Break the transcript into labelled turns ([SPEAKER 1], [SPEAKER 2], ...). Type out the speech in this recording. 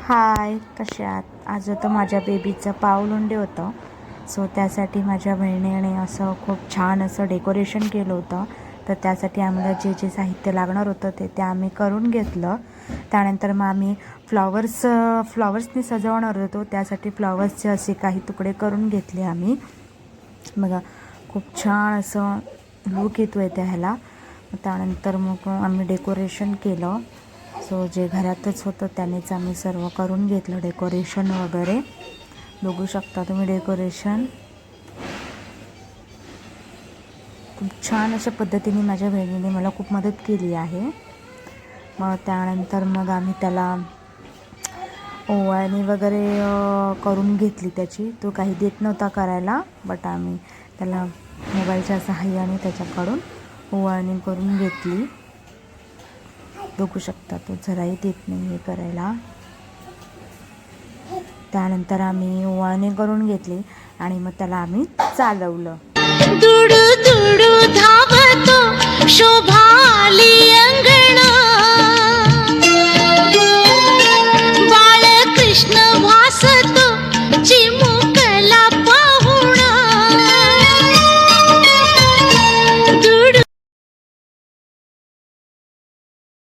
[SPEAKER 1] हाय, कसे आहात? आज होतं माझ्या बेबीचं पावलोंडे होतं. सो त्यासाठी माझ्या बहिणीने असं खूप छान असं डेकोरेशन केलं होतं. तर त्यासाठी आम्हाला जे जे साहित्य लागणार होतं ते आम्ही करून घेतलं. त्यानंतर मग आम्ही फ्लॉवर्सनी सजवणार होतो. त्यासाठी फ्लॉवर्सचे असे काही तुकडे करून घेतले आम्ही. बघा, खूप छान असं लूक येतो आहे त्याला. त्यानंतर मग आम्ही डेकोरेशन केलं. सो जे घरातच होतं त्यानेच आम्ही सर्व करून घेतलं डेकोरेशन वगैरे. बघू शकता तुम्ही डेकोरेशन. खूप छान अशा पद्धतीने माझ्या बहिणीने मला खूप मदत केली आहे. मग त्यानंतर मग आम्ही त्याला ओवाळणी वगैरे करून घेतली त्याची. तो काही देत नव्हता करायला, बट आम्ही त्याला मोबाईलच्या सहाय्याने त्याच्याकडून ओवाळणी करून घेतली. बघू शकता तो जराही देत नाही हे करायला. त्यानंतर आम्ही ओवाळणी करून घेतली आणि मग त्याला आम्ही चालवलं.
[SPEAKER 2] दुडू दुडू धावतो शोभाली अंग